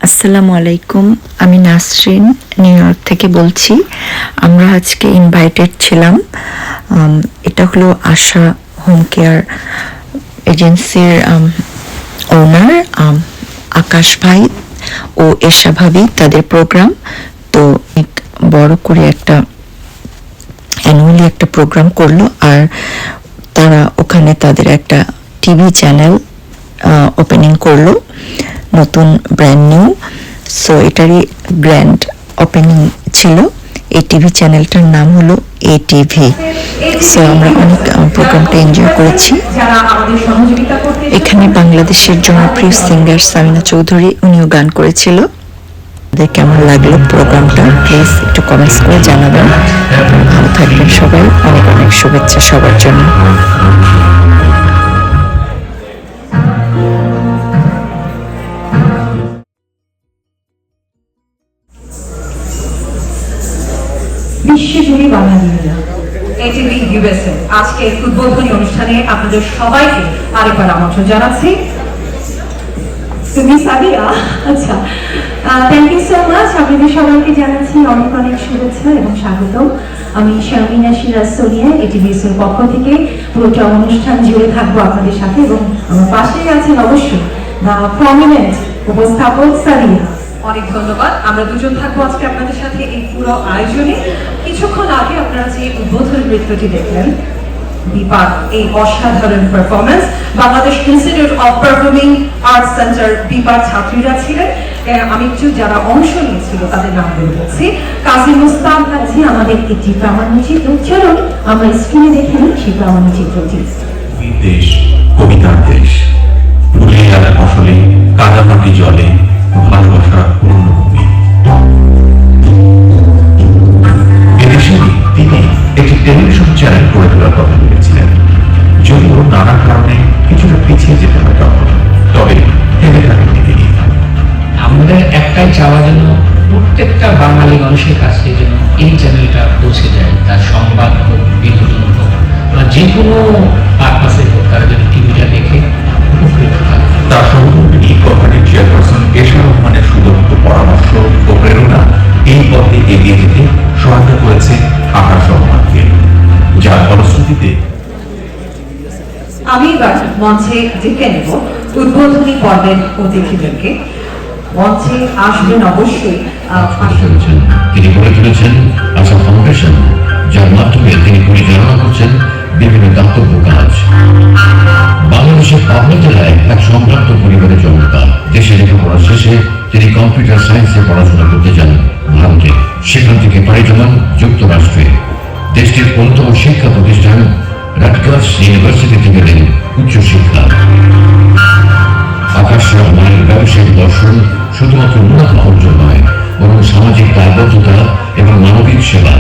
আসসালামু আলাইকুম, আমি নাসরিন নিউ ইয়র্ক থেকে বলছি। আমরা আজকে ইনভাইটেড ছিলাম। এটা হলো আশা হোম কেয়ার এজেন্সির ওনার আকাশ ভাই ও এশা ভাবি, তাদের প্রোগ্রাম তো বড় করে একটা অ্যানুয়ালি একটা প্রোগ্রাম করলো, আর তারা ওখানে তাদের একটা টিভি চ্যানেল ওপেনিং করলো, নতুন ব্র্যান্ড নিউ। সো এটারই গ্র্যান্ড ওপেনিং ছিল। এই টিভি চ্যানেলটার নাম হলো এটিভি। সো আমরা অনেক প্রোগ্রামটা এনজয় করেছি। এখানে বাংলাদেশের জনপ্রিয় সিঙ্গার সামিনা চৌধুরী, উনিও গান করেছিল। কেমন লাগলো প্রোগ্রামটা প্লিজ একটু কমেন্টস করে জানাবেন। ভালো থাকবেন সবাই, অনেক অনেক শুভেচ্ছা সবার জন্য। বিশ্বজুড়ে বাঙালিরা এটিভি ইউএসএ আজকের উদ্বোধনী অনুষ্ঠানে আপনাদের সবাইকে আরেকবার আমন্ত্রণ জানাচ্ছি। তুমি সাবিয়া, আচ্ছা, থ্যাংক ইউ সো মাচ। আপনাদের সবাইকে জানাচ্ছি অনেক অনেক শুভেচ্ছা এবং স্বাগত। আমি শারমিনা সিরাজ সোনিয়া, এটিভিএস এর পক্ষ থেকে পুরোটা অনুষ্ঠান জুড়ে থাকবো আপনাদের সাথে, এবং আমার পাশেই আছেন অবশ্যই দ্য প্রমিনেন্ট উপস্থাপক সাবিয়া। অনেক ধন্যবাদ। আমরা দুজন থাকবো আজকে আপনাদের সাথে এই পুরো আয়োজনে। কিছুক্ষণ আগে আপনারা যে উদ্বোধনী নৃত্যটি দেখলেন, বিপাক এই অসাধারণ performance, Bangladesh institute of performing arts centre বিপাক ছাত্রীরা ছিলেন। আমি একটু যারা অংশ নিয়েছিল তাদের নাম বলছি। কাজী মুস্তাক কাছে আমাদের একটি প্রামাণ্যচিত্র, চলুন আমরা স্ক্রিনে দেখে নিই সেই প্রামাণ্যচিত্রটি। দেশ কবিতার দেশ, ফুলে আর ফসলে কাদামাটি জলে ভালোবাসার পূর্ণভূমি। এদেশেরই তিনি একটি টেলিভিশন চ্যানেল গড়ে তোলার কথা ভেবেছিলেন, যদিও নানা কারণে কিছুটা পিছিয়ে যেতে হয় তখন, তবে থেমে থাকেননি তিনি। আমাদের একটাই চাওয়া যেন প্রত্যেকটা বাঙালি মানুষের কাছে যেন এই চ্যানেলটা পৌঁছে যায়, তার সংবাদ হোক, বিনোদন হোক, বা যে কোনো পারপাসে হোক, তারা যেন টিভিটা দেখে উপকৃত থাকে। তার সহকর্মী কোম্পানির চেয়ারপারসন এশা রহমানের সুদক্ষ পরামর্শ ও প্রেরণা এই পথে এগিয়ে যেতে সহায়তা করেছে আকাশ রহমানকে, যার ফলশ্রুতিতে আমি এবার মঞ্চে ডেকে নেব উদ্বোধনী পর্বের অতিথিদেরকে। মঞ্চে আসবেন অবশ্যই তিনি গড়ে তুলেছেন আশা ফাউন্ডেশন, যার মাধ্যমে তিনি পরিচালনা করছেন বিভিন্ন দাতব্য কাজ। বাংলাদেশের পাবনা জেলায় এক সম্ভ্রান্ত পরিবারে জন্ম তার। দেশে লেখাপড়া শেষে তিনি কম্পিউটার সায়েন্সে পড়াশোনা করতে যান ভারতে। সেখান থেকে পাড়ি জমান যুক্তরাষ্ট্রে। দেশটির অন্যতম শিক্ষা প্রতিষ্ঠান রাটগার্স ইউনিভার্সিটিতে গেলেন উচ্চশিক্ষা। আকাশ রহমানের ব্যবসায়িক দর্শন শুধুমাত্র মুনাফা অর্জন নয়, বরং সামাজিক দায়বদ্ধতা এবং মানবিক সেবা,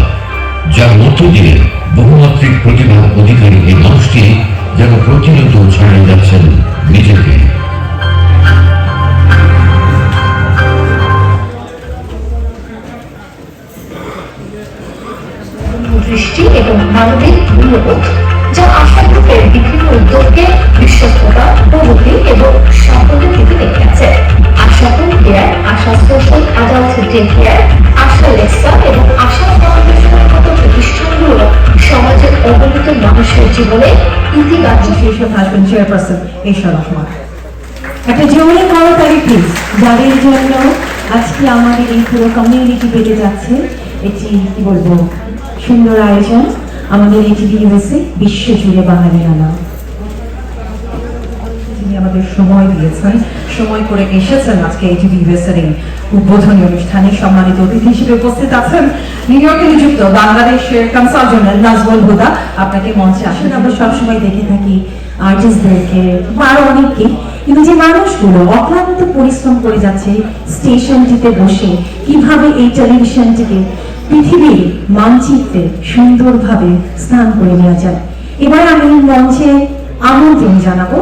যার মধ্য দিয়ে বহুমাত্রিক প্রতিভার অধিকারী এই মানুষটি যেন প্রতিনিয়ত ছাড়িয়ে যাচ্ছেন নিজেকে। দৃষ্টি এবং মানবিক মূল্যবোধ, যা আশা গ্রুপের বিভিন্ন উদ্যোগকে বিশ্বস্ততা, প্রগতি এবং সাফল্যের দিকে দেখিয়েছে। আশা হোম কেয়ার, আশা সোশ্যাল অ্যাডাল্ট ডে কেয়ার, আশা লেক্সা এবং আশা ফাউন্ডেশনের মতো প্রতিষ্ঠানগুলো সমাজের অবহেলিত মানুষের জীবনে ইতিবাচক আসবেন চেয়ারপারসন এশা রহমান। একটা জরুরি করতালি প্লিজ, যাদের জন্য আজকে আমাদের এই পুরো কমিউনিটি বেড়ে যাচ্ছে। এটি কি বলবো, সুন্দর আয়োজন আমাদের এটিভি ইউএসএ বিশ্বজুড়ে বাঙালিয়ানা। তিনি আমাদের সময় দিয়েছেন, সময় করে এসেছেন আজকে এটিভি ইউএসএর এই উদ্বোধনী অনুষ্ঠানে। সম্মানিত অতিথি হিসেবে উপস্থিত আছেন নিউ ইয়র্কে নিযুক্ত বাংলাদেশের কনসালটেন্ট নাজমুল হুদা। আপনাকে মঞ্চে আসেন। আমরা সবসময় দেখে থাকি আর্টিস্টদেরকে বা আরো অনেককে, কিন্তু যে মানুষগুলো অক্লান্ত পরিশ্রম করে যাচ্ছে স্টেশনটিতে বসে, কিভাবে এই টেলিভিশনটিকে পৃথিবীর মানচিত্রে সুন্দরভাবে স্থান করে নেওয়া যায়। এবার আমি মঞ্চে আমন্ত্রণ জানাবো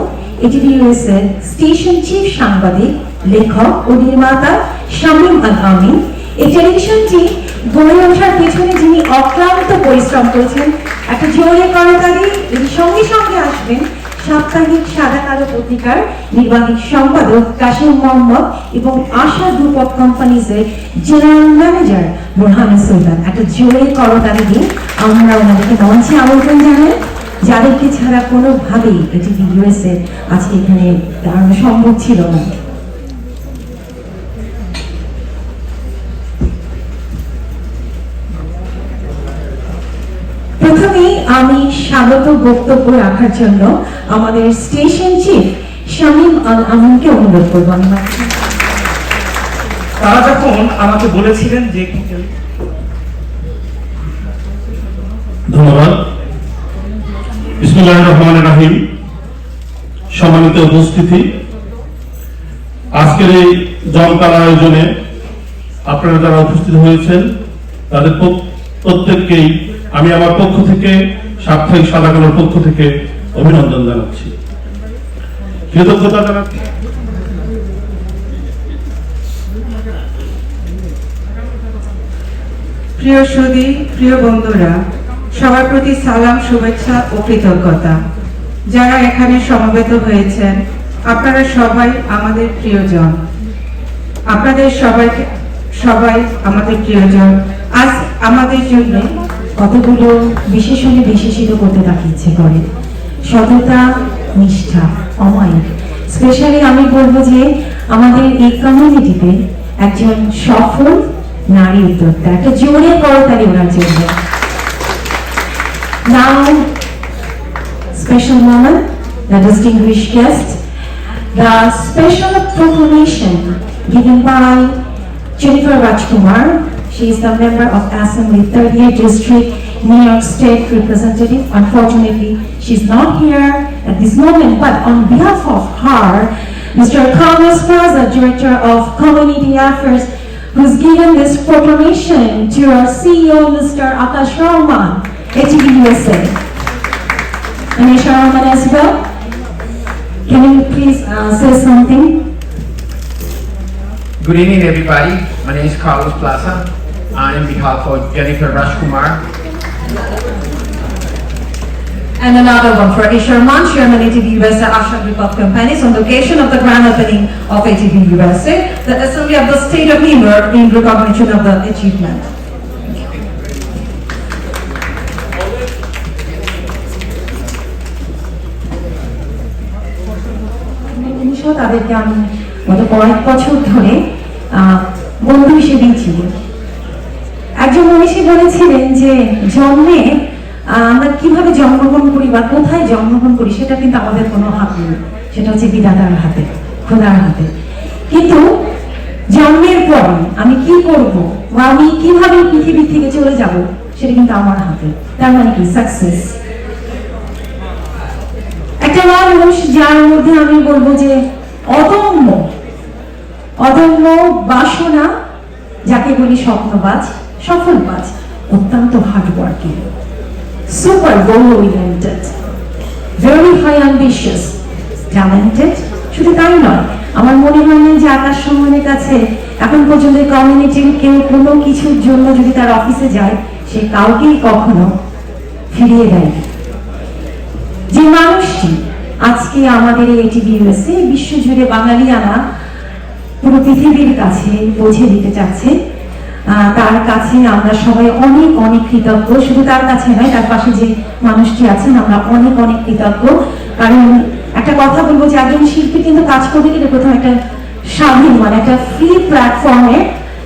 এটিভি ইউএসএ স্টেশন চিফ সাংবাদিক, লেখক ও নির্মাতা শামীম আল আমিন। এই টেলিভিশনটি গড়ে ওঠার পেছনে যিনি অক্লান্ত পরিশ্রম করেছেন, একটা জোরে করতালি। সঙ্গে সঙ্গে আসবেন সাপ্তাহিক সাদা কালো পত্রিকার নির্বাহী সম্পাদক কাশিম মোহাম্মদ এবং আশা গ্রুপ অফ কোম্পানিজের জেনারেল ম্যানেজার বোরহান সুলতান। একটা জোরে করতালি দিয়ে আমরা ওনাদেরকে মঞ্চে আমন্ত্রণ জানাই, যাদেরকে ছাড়া কোনোভাবেই এটিভি ইউএসএ আজকে এখানে দাঁড়ানো সম্ভব ছিল না। প্রথমেই আমি স্বাগত বক্তব্য রাখার জন্য আমাদের স্টেশন চিফ শামীম আল আমিনকে অনুরোধ করবো। তারা যখন আমাকে বলেছিলেন যে ধন্যবাদ। বিসমিল্লাহির রহমানির রহিম। সম্মানিত উপস্থিতি, আজকের এই জমকার আয়োজনে আপনারা যারা উপস্থিত হয়েছেন তাদের প্রত্যেককেই আমি আমার পক্ষ থেকে, সাপ্তাহিক সাদা কালোর পক্ষ থেকে অভিনন্দন জানাচ্ছি, কৃতজ্ঞতা জানাচ্ছি। প্রিয় সুধী, প্রিয় বন্ধুরা, সবার প্রতি সালাম, শুভেচ্ছা ও কৃতজ্ঞতা। যারা এখানে সমবেত হয়েছেন, আপনারা সবাই আমাদের প্রিয়জন, আপনাদের সবাই আমাদের প্রিয়জন। আজ আমাদের জন্য কতগুলো বিশেষণে বিশেষিত করতে তাকে ইচ্ছে করে, সততা, নিষ্ঠা, অমায়িক। স্পেশালি আমি বলবো যে আমাদের এই কমিউনিটিতে একজন সফল নারী উদ্যোক্তা, একটা জোরে করতালি ওনার জন্য। Now, special moment, the distinguished guest, the special proclamation given by Jennifer Rajkumar. She is the member of Assembly 30th District, New York State Representative. Unfortunately, she's not here at this moment, but on behalf of her, Mr. Carlos Plaza, Director of Community Affairs, who's given this proclamation to our CEO, Mr. Akash Rahman, ATV USA. And Mr. Rahman as well, can you please say something? Good evening, everybody. My name is Carlos Plaza. On behalf of Jennifer Rajkumar. And another one for Isharman, Chairman ATV USA Asha Group of Companies, on the occasion of the grand opening of ATV USA, the Assembly of the State of New York in recognition of the achievement. তাদেরকে আমি গত কয়েক বছর ধরে বন্ধু হিসেবেই ছিল। একজন মনীষী বলেছিলেন যে জন্মে আমরা কিভাবে জন্মগ্রহণ করি বা কোথায় জন্মগ্রহণ করি সেটা কিন্তু আমাদের কোনো হাত নেই, সেটা হচ্ছে বিধাতার হাতে, খোদার হাতে। কিন্তু জন্মের পর আমি কি করব বা আমি কিভাবে পৃথিবী থেকে চলে যাব সেটা কিন্তু আমার হাতে। তার মানে কি সাকসেস। একটা মানুষ যার মধ্যে আমি বলবো যে অদম্য বাসনা, যাকে বলি স্বপ্নবাজ, সফলবাজ, অত্যন্ত hard working, super goal oriented, very high ambitious, talented. শুধু তাই নয়, আমার মনে হয় না যে আকাশ সম্মানের কাছে এখন পর্যন্ত কমিউনিটির কেউ কোনো কিছুর জন্য যদি তার অফিসে যায় সে কাউকেই কখনো ফিরিয়ে দেয়। যে মানুষটি আজকে আমাদের এই এটিভি ইউএসএ বিশ্বজুড়ে বাঙালিয়ানা পুরো পৃথিবীর কাছে পৌঁছে দিতে চাচ্ছে, তার কাছে আমরা সবাই অনেক অনেক কৃতজ্ঞ। শুধু তার কাছে নয়, তার পাশে যে মানুষটি আছেন আমরা অনেক অনেক কৃতজ্ঞ। কারণ একটা কথা বলবো যে একজন শিল্পী কিন্তু কাজ করতে গেলে প্রথম একটা স্বাধীন, মানে একটা ফ্রি প্ল্যাটফর্মের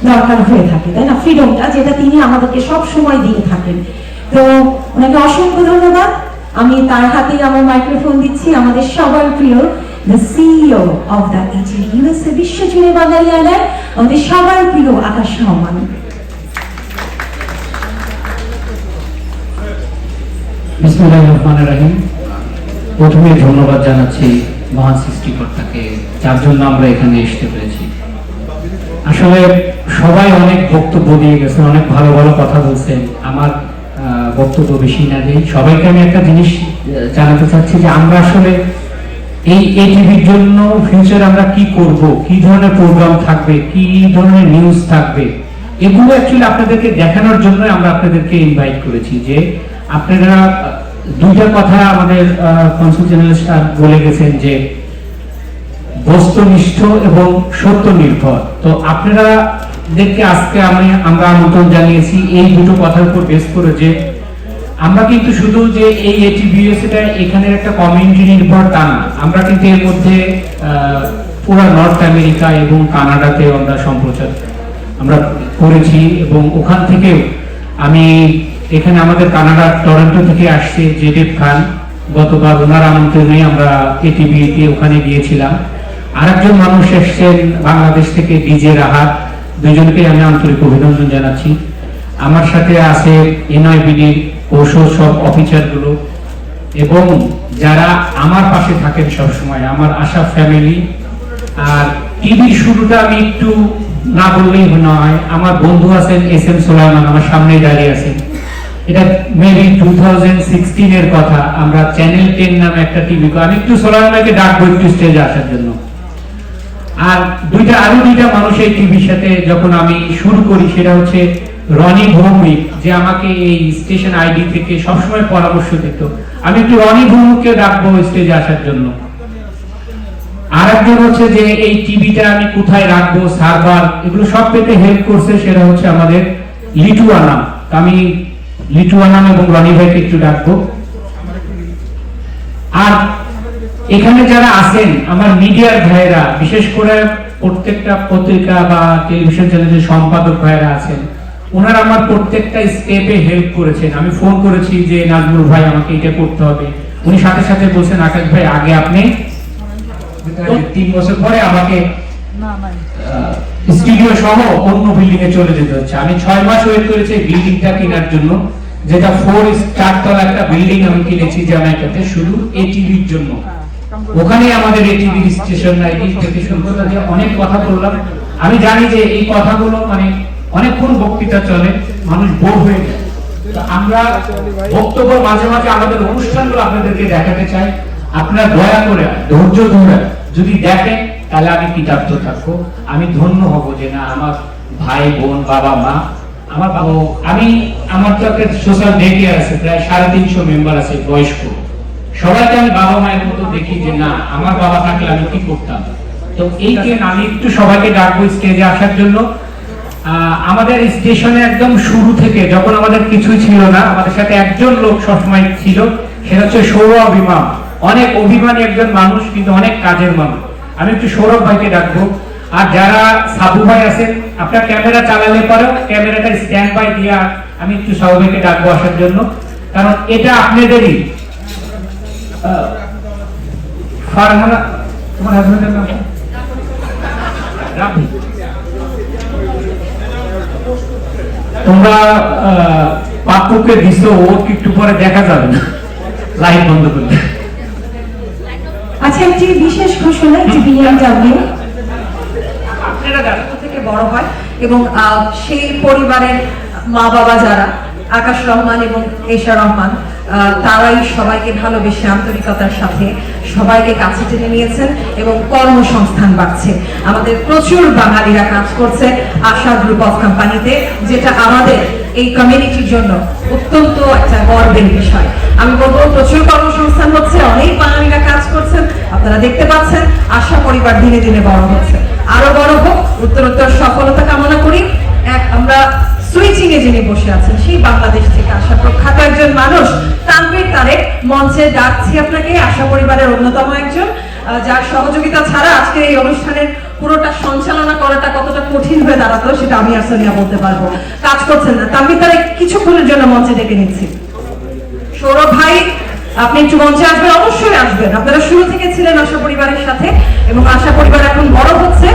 দরকার হয়ে থাকে, তাই না? ফ্রিডমটা, যেটা তিনি আমাদেরকে সব সময় দিয়ে থাকেন। তো ওনাকে অসংখ্য ধন্যবাদ। আমি তার হাতেই আমার মাইক্রোফোন দিচ্ছি, আমাদের সবার প্রিয় the CEO of the ATV USA বিশ্বজুড়ে বাঙালিয়ানায় আমাদের সবার প্রিয় আকাশ রহমান। বিসমিল্লাহির রহমানির রহিম। প্রথমে ধন্যবাদ জানাচ্ছি মহান সৃষ্টিকর্তাকে, যার জন্য আমরা এখানে আসতে পেরেছি। আসলে সবাই অনেক বক্তব্য দিয়ে গেছেন, অনেক ভালো ভালো কথা বলছেন। আমার বক্তব্য বেশি না দিই, সবাইকে আমি একটা জিনিস জানাতে চাচ্ছি যে আমরা আসলে এই এটিভির জন্য ফিউচারে আমরা কি করব, কি ধরনের প্রোগ্রাম থাকবে, কি ধরনের নিউজ থাকবে, এগুলো অ্যাকচুয়ালি আপনাদেরকে দেখানোর জন্য আমরা আপনাদেরকে ইনভাইট করেছি যে আপনারা দুইটা কথা আমাদের কনসুল জেনারেল স্টাফ বলে গেছেন যে বস্তুনিষ্ঠ এবং সত্য নির্ভর। তো আপনারা দেখতে আজকে আমরা আমন্ত্রণ জানিয়েছি এই দুটো কথার উপর বেস করে যে আমরা কিন্তু শুধু যে এই এটিবিএসটা এখানের একটা কমিউনিটি নির্ভর তা না, আমরা কিন্তু এর মধ্যে পুরো নর্থ আমেরিকা এবং কানাডাতে আমরা সম্প্রচার আমরা করেছি এবং ওখান থেকেও আমি এখানে আমাদের কানাডা টরন্টো থেকে আসছে জেডেব খান, গতবার ওনার আমন্ত্রণে আমরা এটিভিতে ওখানে গিয়েছিলাম। আরেকজন মানুষ এসছেন বাংলাদেশ থেকে ডিজে রাহাত, দুজনকে আমি আন্তরিক অভিনন্দন জানাচ্ছি। আমার সাথে আছে এনআইবিডির কৌশল সব অফিসার গুলো এবং যারা আমার পাশে থাকেন সবসময়, আমার আশা ফ্যামিলি। আর টিভির শুরুটা আমি একটু না বললেই নয়, আমার বন্ধু আছেন এস এম সোলাইমান, আমার সামনে দাঁড়িয়ে আছেন। এটা মেবি 2016 এর কথা। আমরা চ্যানেল 10 নামে একটা টিভি, আমি একটু সোলাইমানকে ডাকবো একটু স্টেজে আসার জন্য। আর আরো দুইটা মানুষ এই টিভির সাথে যখন আমি শুরু করি, সেটা হচ্ছে রনি ভৌমিক, যে আমাকে এই স্টেশন আইডি থেকে সবসময় পরামর্শ দিত। আমি একটু রনি ভৌমিককে ডাকবো স্টেজে আসার জন্য। আর একজন হচ্ছে যে এই টিভিটা আমি কোথায় রাখবো, সার্ভার, এগুলো সব পেতে হেল্প করছে, সেটা হচ্ছে আমাদের লিটু আনাম। আমি লিটু আনাম এবং রনি ভাইকে একটু ডাকবো। আর এখানে যারা আছেন আমার মিডিয়ার ভাইরা, বিশেষ করে প্রত্যেকটা পত্রিকা বা টেলিভিশন চ্যানেলের সম্পাদক ভাইরা আছেন, ওনারা আমার প্রত্যেকটা স্টেপে হেল্প করেছেন। আমি ফোন করেছি যে নাজমুল ভাই আমাকে এটা করতে হবে, উনি সাথে সাথে বলছেন আকাশ ভাই আগে আপনি। 3 বছর পরে আমাকে স্টুডিও সহ অন্য বিল্ডিং এ চলে যেতে হচ্ছে। আমি 6 মাস ওয়েট করেছি বিল্ডিংটা কেনার জন্য, যেটা 4 স্টার তলা একটা বিল্ডিং আমি কিনেছি জ্যামাইকাতে শুধু এটিভির জন্য। ওখানে আমাদের এটিভি স্টেশন আইডি থেকে শুরু করে যে অনেক কথা বললাম। আমি জানি যে এই কথাগুলো মানে অনেকক্ষণ বক্তৃতা চলে, মানুষ বোর হয়ে যায়। আমরা বক্তব্য মাঝে মাঝে আমাদের অনুষ্ঠানগুলো আপনাদেরকে দেখাতে চাই। আপনারা দয়া করে ধৈর্য ধরে যদি দেখেন তাহলে আমি কৃতার্থ থাকবো, আমি ধন্য হব যে না আমার ভাই বোন বাবা মা আমার আমার তো একটা সোশ্যাল মিডিয়া আছে, প্রায় 350 মেম্বার আছে বয়স্ক, সবাইকে আমি বাবা মায়ের মতো দেখি যে না আমার বাবা থাকলে আমি কি করতাম। তো এই যে আমি একটু সবাইকে ডাকবো স্টেজে আসার জন্য। আমাদের স্টেশনে একদম শুরু থেকে যখন আমাদের কিছুই ছিল না, আমাদের সাথে একজন লোক সবসময় ছিল, সেটা হচ্ছে সৌরভ ইমাম। অনেক অভিমানী একজন মানুষ, কিন্তু অনেক কাজের মানুষ। আমি একটু সৌরভ ভাইকে ডাকবো। আর যারা সাবু ভাই আছেন, আপনার ক্যামেরা চালালে পরেও ক্যামেরাটা স্ট্যান্ড বাই দিয়ে আমি একটু সাবু ভাইকে ডাকবো আসার জন্য, কারণ এটা আপনাদেরই। ফারহানা, তোমার হাজবেন্ডের নাম রাফি। তোমরা পাপ্পুকে দিছো, ওর একটু পরে দেখা যাবে না, লাইট বন্ধ করতে। আচ্ছা, একটি বিশেষ ঘোষণা, একটি বিএমডব্লিউ থেকে বড় হয় এবং সেই পরিবারের মা বাবা যারা আকাশ রহমান এবং এশা রহমান, তারাই সবাইকে ভালোবেসে আন্তরিকতার সাথে সবাইকে কাছে টেনে নিয়েছেন এবং কর্মসংস্থান বাড়ছে। আমাদের প্রচুর বাঙালিরা কাজ করছে আশা গ্রুপ অফ কোম্পানিতে, যেটা আমাদের এই কমিউনিটির জন্য অত্যন্ত একটা গর্বের বিষয়। আমি বলবো প্রচুর কর্মসংস্থান হচ্ছে, অনেক বাঙালিরা কাজ করছেন, আপনারা দেখতে পাচ্ছেন। আশা পরিবার দিনে দিনে বড় হচ্ছে, আরো বড় হোক, উত্তরোত্তর সফলতা কামনা করি। আমরা সুইচিং এ যিনি বসে আছেন, সেই বাংলাদেশ থেকে আসা প্রখ্যাত একজন মানুষ তানভীর তারেক, মঞ্চে ডাকছি আপনাকে। আশা পরিবারের অন্যতম একজন, যার সহযোগিতা ছাড়া আজকে এই অনুষ্ঠানের পুরোটা সঞ্চালনা করাটা কতটা কঠিন হয়ে দাঁড়াতো সেটা আমি আর সোনিয়া বলতে পারবো। কাজ করছেন না, তানভীর তারেক কিছুক্ষণের জন্য মঞ্চে ডেকে নিচ্ছি। সৌরভ ভাই, আপনি একটু মঞ্চে আসবেন, অবশ্যই আসবেন। আপনারা শুরু থেকে ছিলেন আশা পরিবারের সাথে এবং আশা পরিবার এখন বড় হচ্ছে।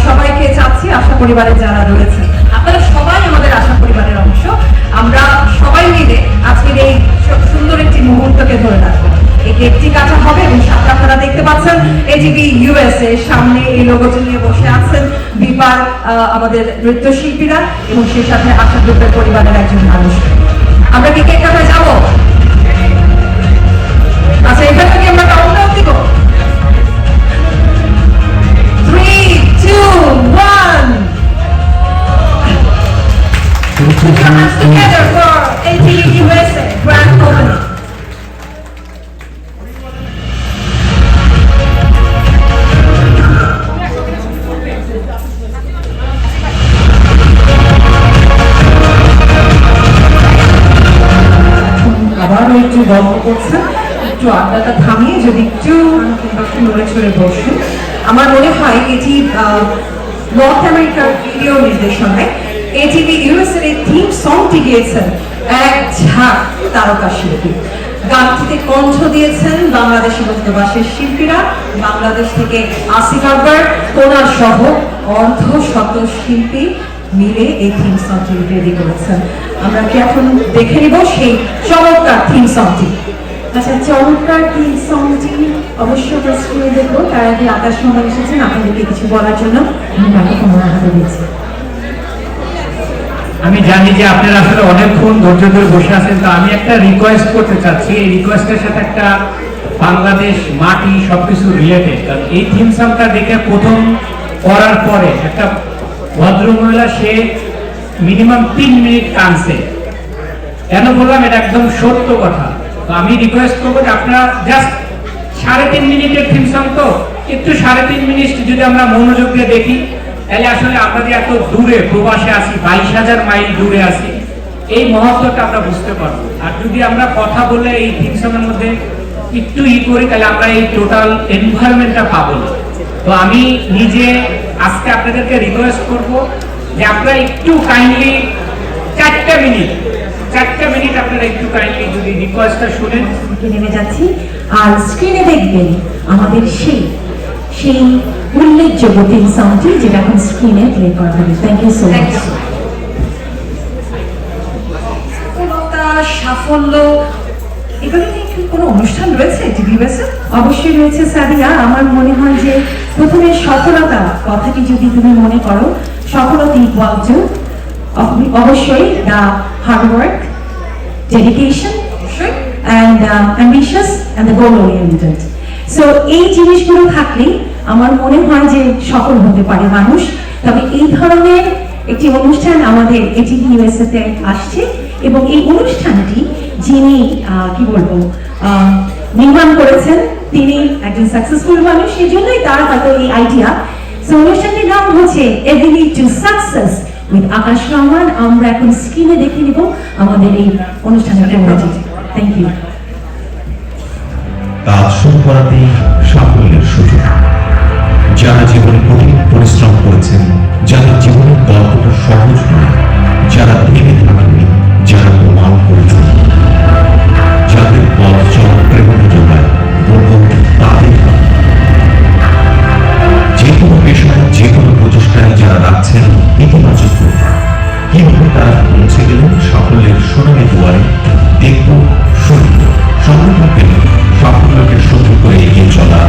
সবাইকে চাচ্ছি, আশা পরিবারের যারা রয়েছে আপনারা সবাই আমাদের আশা পরিবারের অংশ। আমরা সবাই মিলে আজকের এই সুন্দর একটি মুহূর্তকে ধরে রাখবো। এই কেকটি কাটা হবে এবং সাথে আপনারা দেখতে পাচ্ছেন এটিভি ইউএসএ সামনে এই লোগোটি নিয়ে বসে আছেন বিপার আমাদের নৃত্যশিল্পীরা এবং সেই সাথে আশা গ্রুপের পরিবারের একজন মানুষ। আমরা কি কেক কাটা যাবো? আচ্ছা, এখান থেকে আমরা কাউন্টডাউন দিব। 3, 2, 1. Put your hands together for ATV USA Grand Opening. গল্প করছেন, একটু আড্ডাটা থামিয়ে যদি একটু নড়ে চড়ে বসেন। আমার মনে হয় এটি নর্থ আমেরিকার ভিডিও নির্দেশনায় এটিভি ইউএসএর এই থিম সংটি গিয়েছেন এক ঝাঁক তারকা শিল্পী। গানটিতে কণ্ঠ দিয়েছেন বাংলাদেশের বসবাসের শিল্পীরা, বাংলাদেশ থেকে আসিফ আকবর, কোনা সহ অর্ধশত শিল্পী মিলে এই থিম সংটি রেডি করেছেন। আমরা কি এখন দেখে নিব সেই চমৎকার থিম সংটি? আচ্ছা, চমৎকার থিম সংটি অবশ্যই আমরা স্ক্রিনে দেখবো। তার আগে আকাশ রহমান এসেছেন আপনাদেরকে কিছু বলার জন্য, আমি মাইক্রোফোন হাতে দিয়েছি। আমি জানি যে আপনারা আসলে অনেকক্ষণ ধৈর্য ধরে বসে আছেন, তো আমি একটা রিকোয়েস্ট করতে চাচ্ছি। এই রিকোয়েস্টের সাথে একটা বাংলাদেশ মাটি সবকিছু রিলেটেড। কারণ এই থিম সংটা দেখে প্রথম করার পরে একটা ভদ্রমহিলা সে মিনিমাম 3 মিনিট কাঁদছে। কেন বললাম? এটা একদম সত্য কথা। তো আমি রিকোয়েস্ট করবো যে আপনারা জাস্ট 3.5 মিনিটের থিম সং, তো একটু 3.5 মিনিট যদি আমরা মনোযোগ দিয়ে দেখি, তাহলে আসলে আমরা যে এত দূরে প্রবাসে আছি, 22,000 মাইল দূরে আছি, এই মহত্বটা আমরা বুঝতে পারবো। আর যদি আমরা কথা বলে এই থিম সং এর মধ্যে একটু করি, তাহলে আমরা এই টোটাল এনভায়রনমেন্টটা পাবো না। তো আমি নিজে আজকে আপনাদেরকে রিকোয়েস্ট করব যে আপনারা একটু কাইন্ডলি 4টা মিনিট আপনারা একটু কাইন্ডলি যদি রিকোয়েস্টটা শুনেন। নেমে যাচ্ছি, আর স্ক্রিনে দেখবেন আমাদের সেই উল্লেখযোগ্য থিম সংটি, যেটা এখন স্ক্রিনে প্লে করা হবে। Thank you so much. সাফল্য, এগুলো নিয়ে কি কোনো অনুষ্ঠান রয়েছে টিভিএসে? অবশ্যই রয়েছে সাদিয়া। আমার মনে হয় যে প্রথমে সফলতা কথাটি যদি তুমি মনে করো, সফলতা ইকুয়াল টু অবশ্যই the hard work, dedication and ambitious and the goal oriented. So এই জিনিসগুলো থাকলেই আমার মনে হয় যে সফল হতে পারে মানুষ। তবে এই ধরনের একটি অনুষ্ঠান আমাদের এটিভি ইউএসএ তে আসছে, এবং এই অনুষ্ঠানটি যিনি কি বলবো নির্মাণ করেছেন তিনি একজন সাকসেসফুল মানুষ, সেজন্যই তার হয়তো এই আইডিয়া। সো অনুষ্ঠানটির নাম হচ্ছে ability to success with Akash Rahman. আমরা এখন স্ক্রিনে দেখে নিব আমাদের এই অনুষ্ঠানের প্রোগ্রামটি। Thank you. কাজ শুরু করাতেই সাফল্যের সুযোগ। যারা জীবনে কঠিন পরিশ্রম করেছেন, যাদের জীবনের গল্পটা সহজ নয়, যারা ভেবে থাকেননি, যারা প্রমাণ করেছেন, যাদের পথ চলা প্রেরণা যোগায়, বলব তাদের যে কোনো পেশায়, যে কোনো প্রচেষ্টায় যারা রাখছেন ইতিবাচক প্রভাব, কিভাবে তারা পৌঁছে গেলেন সাফল্যের সোনালী দুয়ারে, দেখব, শুনব, সঙ্গে থাকবেন সাফল্যকে সঙ্গে করে এগিয়ে চলা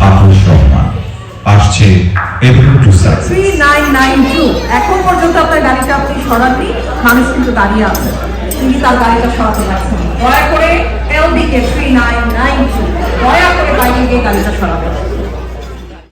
আকাশ রহমান। আসছে এবিলিটি টু সাকসেস। 3992 এখন পর্যন্ত আপনার গাড়িটা আপনি সরাননি, মানুষ কিন্তু দাঁড়িয়ে আছে, তিনি তার গাড়িটা সরাতে পারছেন। দয়া করে এলবিকে 3992 দয়া করে বাইরে গিয়ে গাড়িটা সরাবেন।